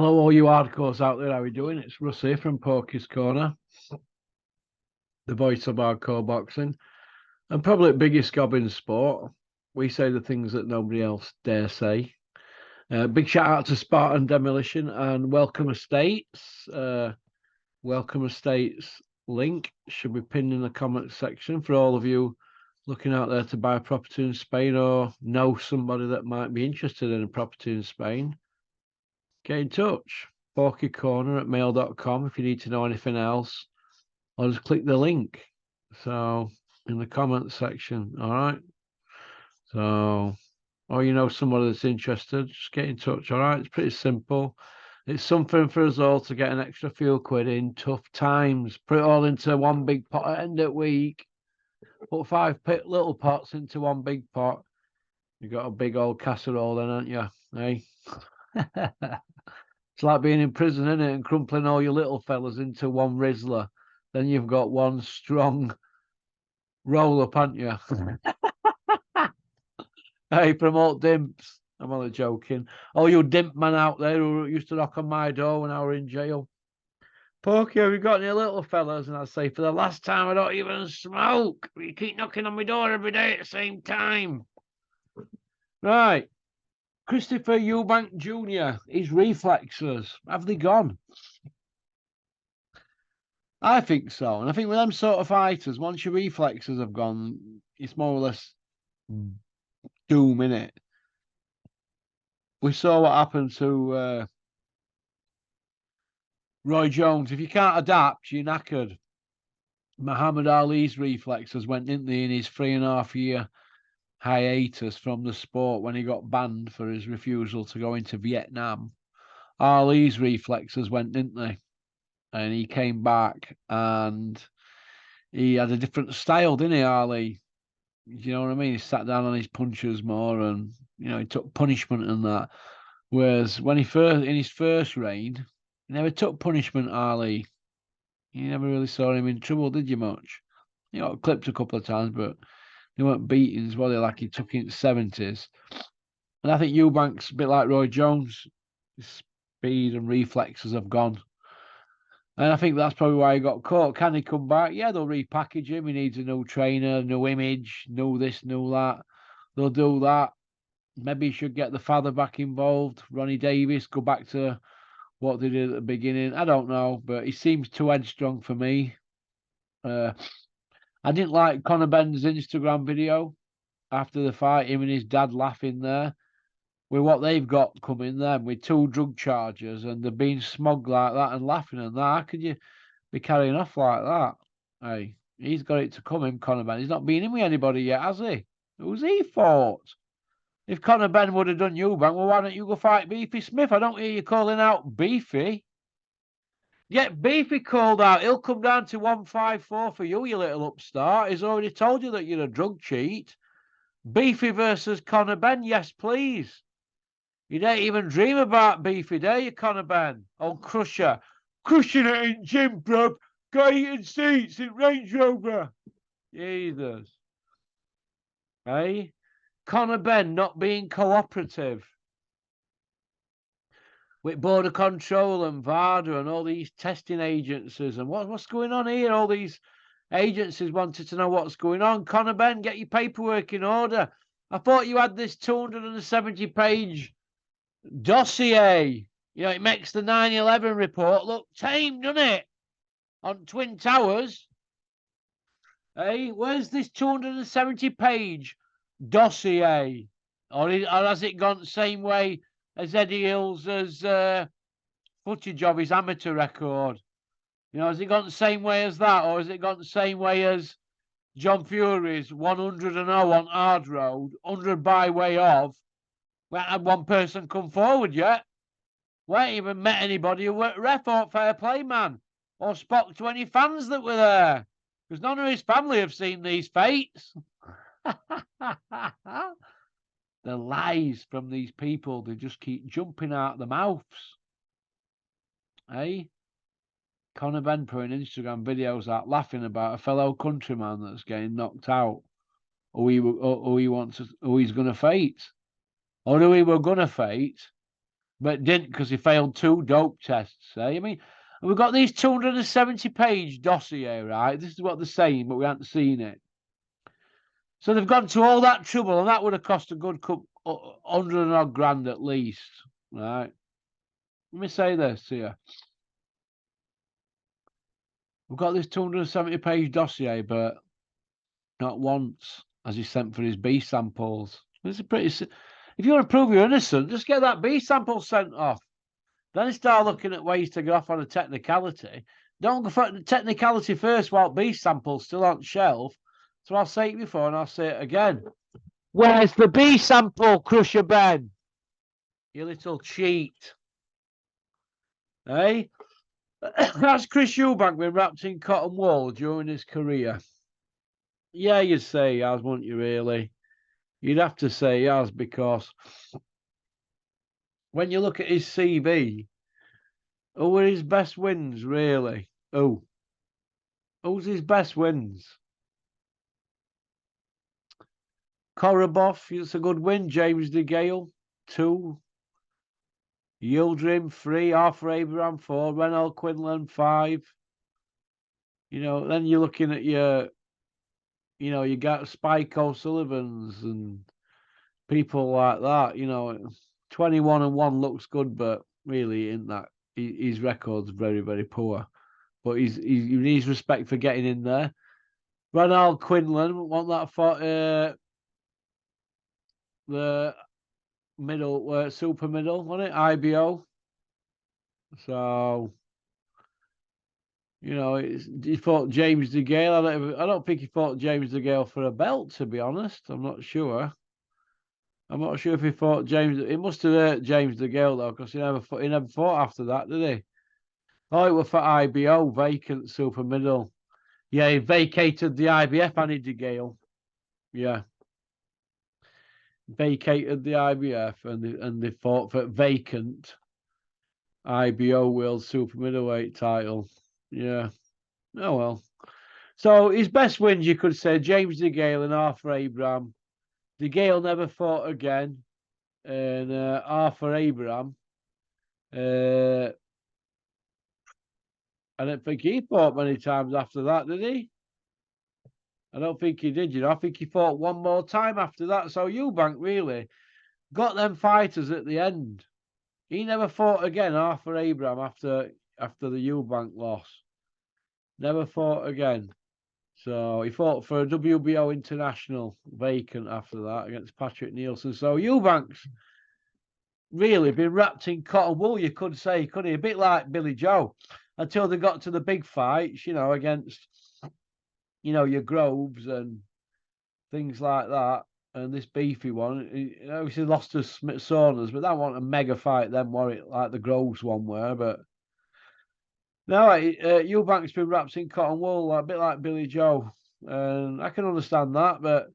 Hello, all you hardcores out there. How are we doing? It's Russ here from Porky's Corner, the voice of hardcore boxing, and probably the biggest gob in sport. We say the things that nobody else dare say. Big shout out to Spartan Demolition and Welcome Estates. Welcome Estates link should be pinned in the comment section for all of you looking out there to buy a property in Spain or know somebody that might be interested in a property in Spain. Get in touch. porkycorner@mail.com if you need to know anything else, or just click the link. So in the comments section, all right. So, or you know somebody that's interested, just get in touch. All right, it's pretty simple. It's something for us all to get an extra few quid in tough times. Put it all into one big pot at end of week. Put five little pots into one big pot. You got a big old casserole then, aren't you? Hey. It's like being in prison, isn't it? And crumpling all your little fellas into one Rizzler. Then you've got one strong roll up, haven't you? Hey, promote dimps. I'm only joking. All you dimp man out there who used to knock on my door when I were in jail. Porky, have you got any little fellas? And I'd say, for the last time, I don't even smoke. You keep knocking on my door every day at the same time. Right. Christopher Eubank Jr., his reflexes, have they gone? I think so. And I think with them sort of fighters, once your reflexes have gone, it's more or less doom, innit? We saw what happened to Roy Jones. If you can't adapt, you're knackered. Muhammad Ali's reflexes went in his 3.5-year hiatus from the sport when he got banned for his refusal to go into Vietnam. Ali's reflexes went, didn't they? And he came back and he had a different style, didn't he, Ali? You know what I mean? He sat down on his punches more and, he took punishment and that. Whereas when in his first reign, he never took punishment, Ali. You never really saw him in trouble, did you, much? He got clipped a couple of times, but they weren't beatings, were they, like he took in the 70s. And I think Eubank's a bit like Roy Jones. His speed and reflexes have gone. And I think that's probably why he got caught. Can he come back? Yeah, they'll repackage him. He needs a new trainer, new image, new this, new that. They'll do that. Maybe he should get the father back involved. Ronnie Davis, go back to what they did at the beginning. I don't know, but he seems too headstrong for me. I didn't like Conor Benn's Instagram video after the fight, him and his dad laughing there. With what they've got coming then, with 2 drug charges, and they're being smug like that and laughing and that. How could you be carrying off like that? Hey, he's got it to come, him, Conor Benn. He's not been in with anybody yet, has he? Who's he fought? If Conor Benn would have done Eubank, well, why don't you go fight Beefy Smith? I don't hear you calling out Beefy. Get Beefy called out. He'll come down to 154 for you, you little upstart. He's already told you that you're a drug cheat. Beefy versus Conor Benn, yes, please. You don't even dream about Beefy, do you, Conor Benn? Old Crusher. Crushing it in gym, bruv. Got eating seats in Range Rover. Jesus. Hey? Conor Benn not being cooperative with Border Control and VADA and all these testing agencies. And what's going on here? All these agencies wanted to know what's going on. Conor Benn, get your paperwork in order. I thought you had this 270-page dossier. It makes the 9/11 report look tame, doesn't it? On Twin Towers. Hey, where's this 270-page dossier? Or has it gone the same way as Eddie Hill's footage of his amateur record? Has it gone the same way as that? Or has it gone the same way as John Fury's 100-0 on hard road, 100 by way of? We haven't had one person come forward yet. We ain't even met anybody who were ref or fair play man or spoke to any fans that were there, because none of his family have seen these fates. The lies from these people, they just keep jumping out the mouths. Hey? Conor Benn putting Instagram videos out laughing about a fellow countryman that's getting knocked out, who he's going to fight. Or who he were going to fight, but didn't because he failed 2 dope tests. Eh? I mean, we've got these 270-page dossier, right? This is what they're saying, but we haven't seen it. So they've gone to all that trouble, and that would have cost a good 100 and odd grand at least, right? Let me say this here. We've got this 270-page dossier, but not once has he sent for his B samples. It's a pretty. If you want to prove you're innocent, just get that B sample sent off. Then start looking at ways to get off on a technicality. Don't go for the technicality first while B sample's still on shelf. So I'll say it before and I'll say it again. Where's the B sample, Crusher Ben? You little cheat. Eh? Has Chris Eubank been wrapped in cotton wool during his career? Yeah, you'd say he has, wouldn't you, really? You'd have to say he has, because when you look at his CV, who are his best wins, really? Who's his best wins? Korobov, it's a good win. James DeGale, 2. Yildirim, 3. Arthur Abraham, 4. Renald Quinlan, 5. You know, then you're looking at your, you know, you got Spike O'Sullivan's and people like that. You know, 21-1 looks good, but really in that his record's very, very poor. But he needs respect for getting in there. Renald Quinlan, want that for the middle, super middle, wasn't it? IBO. So, you know, he fought James DeGale. I don't think he fought James DeGale for a belt, to be honest. I'm not sure. I'm not sure if he fought James. It must have hurt James DeGale, though, because he never fought after that, did he? Oh, it was for IBO, vacant super middle. Yeah, he vacated the IBF, and DeGale. Yeah. Vacated the IBF, and they fought for vacant IBO World Super Middleweight title. Yeah. Oh, well. So his best wins, you could say, James DeGale and Arthur Abraham. DeGale never fought again. And Arthur Abraham, I don't think he fought many times after that, did he? I don't think he did, you know. I think he fought one more time after that. So Eubank really got them fighters at the end. He never fought again, Arthur Abraham, after the Eubank loss. Never fought again. So he fought for a WBO International vacant after that against Patrick Nielsen. So Eubank's really been wrapped in cotton wool, you could say, couldn't he? A bit like Billy Joe, until they got to the big fights, you know, against, you know, your Groves and things like that. And this beefy one, he obviously lost to Smithsonian's, but that wasn't a mega fight then, was it? Like the Groves one were, but no, Eubank's been wrapped in cotton wool, a bit like Billy Joe. And I can understand that, but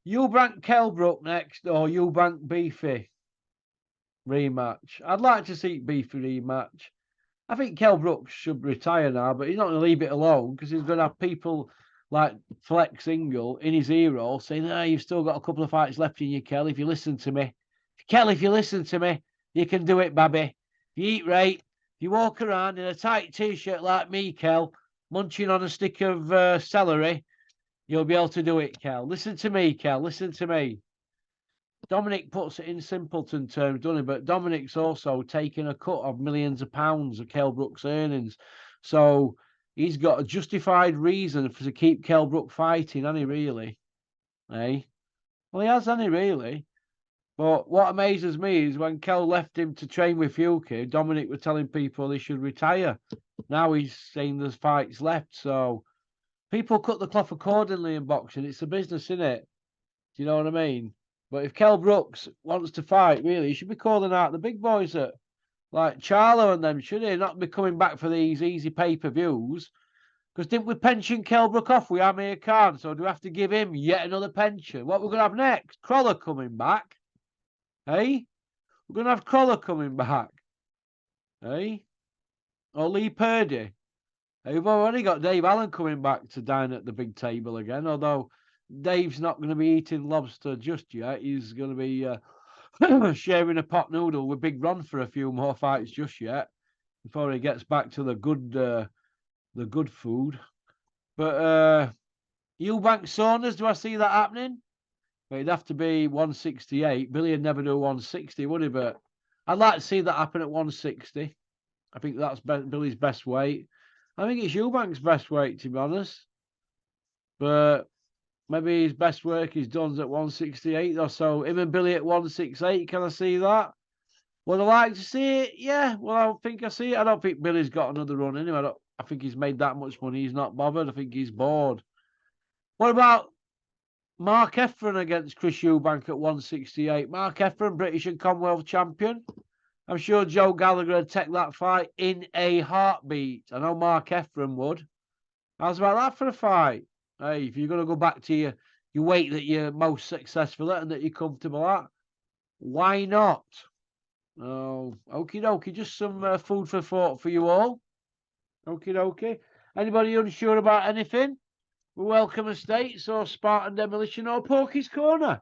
Eubank Kell Brook next, or Eubank Beefy rematch. I'd like to see Beefy rematch. I think Kell Brook should retire now, but he's not going to leave it alone, because he's going to have people like Flex Ingle in his ear hole saying, you've still got a couple of fights left in you, Kell, if you listen to me. Kell, if you listen to me, you can do it, baby. If you eat right, if you walk around in a tight T-shirt like me, Kell, munching on a stick of celery, you'll be able to do it, Kell. Listen to me, Kell. Listen to me. Dominic puts it in simpleton terms, doesn't he? But Dominic's also taking a cut of millions of pounds of Kell Brook's earnings. So he's got a justified reason to keep Kell Brook fighting, hasn't he, really? Eh? Well, he has, hasn't he, really? But what amazes me is when Kell left him to train with Fuki, Dominic was telling people he should retire. Now he's saying there's fights left. So people cut the cloth accordingly in boxing. It's a business, isn't it? Do you know what I mean? But if Kell Brooks wants to fight, really, he should be calling out the big boys like Charlo and them, should he? Not be coming back for these easy pay-per-views. Because didn't we pension Kell Brook off with Amir Khan? So do we have to give him yet another pension? What we're going to have next? Crawler coming back. Hey? We're going to have Crawler coming back. Hey? Or Lee Purdy. Hey, we've already got Dave Allen coming back to dine at the big table again, although Dave's not going to be eating lobster just yet. He's going to be sharing a pot noodle with Big Ron for a few more fights just yet before he gets back to the good food. But Eubank Jr, do I see that happening? Well, it'd have to be 168. Billy would never do 160, would he? But I'd like to see that happen at 160. I think that's Billy's best weight. I think it's Eubank's best weight, to be honest. But maybe his best work is done at 168 or so. Him and Billy at 168. Can I see that? Would I like to see it? Yeah. Well, I think I see it. I don't think Billy's got another run in him. I think he's made that much money. He's not bothered. I think he's bored. What about Mark Efron against Chris Eubank at 168? Mark Efron, British and Commonwealth champion. I'm sure Joe Gallagher would take that fight in a heartbeat. I know Mark Efron would. How's about that for a fight? Hey, if you're going to go back to your weight that you're most successful at and that you're comfortable at, why not? Oh, okie dokie. Just some food for thought for you all. Okie dokie. Anybody unsure about anything? We welcome estates or Spartan Demolition or Porky's Corner.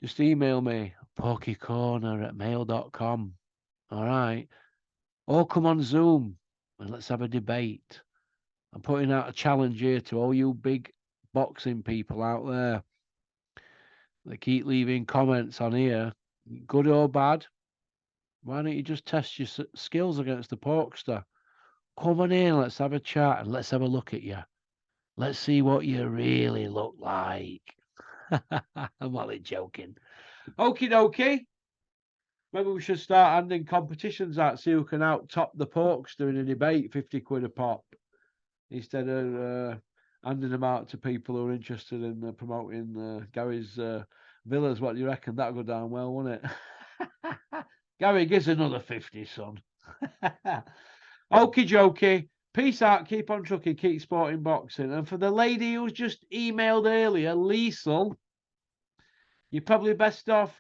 Just email me, porkycorner@mail.com. All right. Or come on Zoom and let's have a debate. I'm putting out a challenge here to all you big boxing people out there. They keep leaving comments on here, good or bad. Why don't you just test your skills against the Porkster? Come on in, let's have a chat and let's have a look at you. Let's see what you really look like. I'm only joking. Okie dokie. Maybe we should start handing competitions out, see who can out top the Porkster in a debate, 50 quid a pop, instead of handing them out to people who are interested in promoting Gary's villas. What do you reckon? That'll go down well, won't it? Gary, gives another 50, son. Okie dokie. Peace out. Keep on trucking. Keep sporting boxing. And for the lady who's just emailed earlier, Liesel, you're probably best off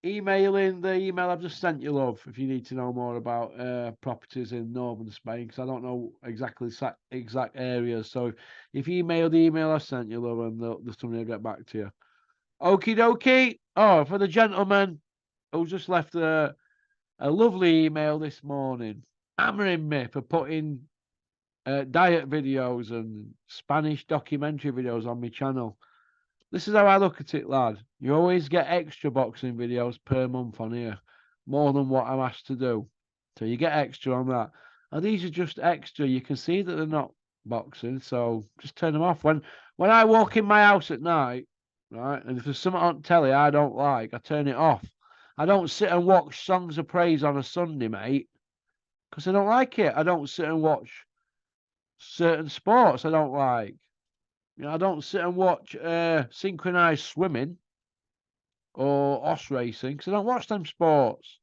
emailing the email I've just sent you, love, if you need to know more about properties in northern Spain, because I don't know exactly exact areas. So if you email the email I sent you, love, and somebody will get back to you. Okie dokie. Oh, for the gentleman who just left a lovely email this morning, hammering me for putting diet videos and Spanish documentary videos on my channel. This is how I look at it, lad. You always get extra boxing videos per month on here, more than what I'm asked to do. So you get extra on that. And these are just extra. You can see that they're not boxing, so just turn them off. When I walk in my house at night, right, and if there's something on telly I don't like, I turn it off. I don't sit and watch Songs of Praise on a Sunday, mate, because I don't like it. I don't sit and watch certain sports I don't like. You know, I don't sit and watch synchronized swimming or horse racing because I don't watch them sports.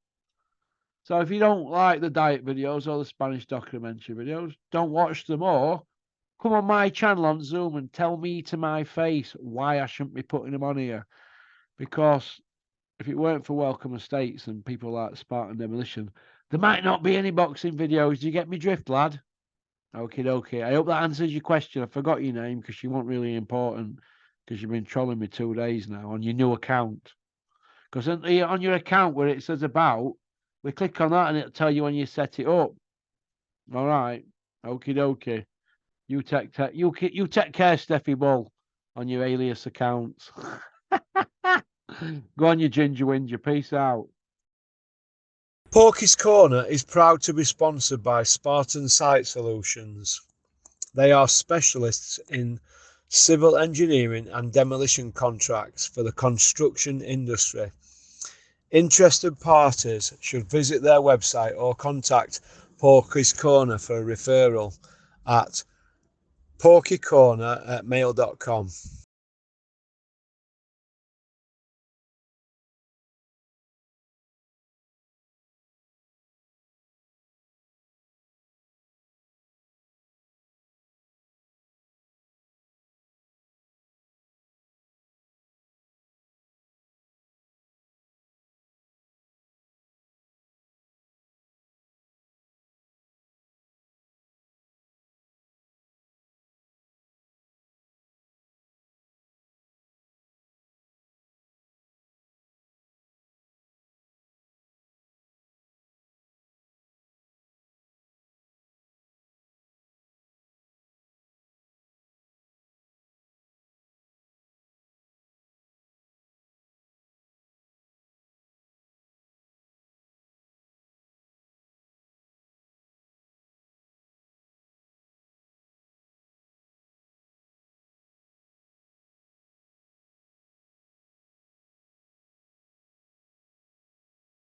So if you don't like the diet videos or the Spanish documentary videos, don't watch them, or come on my channel on Zoom and tell me to my face why I shouldn't be putting them on here. Because if it weren't for Welcome Estates and people like Spartan Demolition, there might not be any boxing videos. Do you get me drift, lad? Okay, okay. I hope that answers your question. I forgot your name because you weren't really important because you've been trolling me 2 days now on your new account. Because on your account where it says about, we click on that and it'll tell you when you set it up. All right. Okie dokie. You take care, Steffi Bull, on your alias accounts. Go on, you ginger whinger. Peace out. Porky's Corner is proud to be sponsored by Spartan Site Solutions. They are specialists in civil engineering and demolition contracts for the construction industry. Interested parties should visit their website or contact Porky's Corner for a referral at porkycorner@mail.com.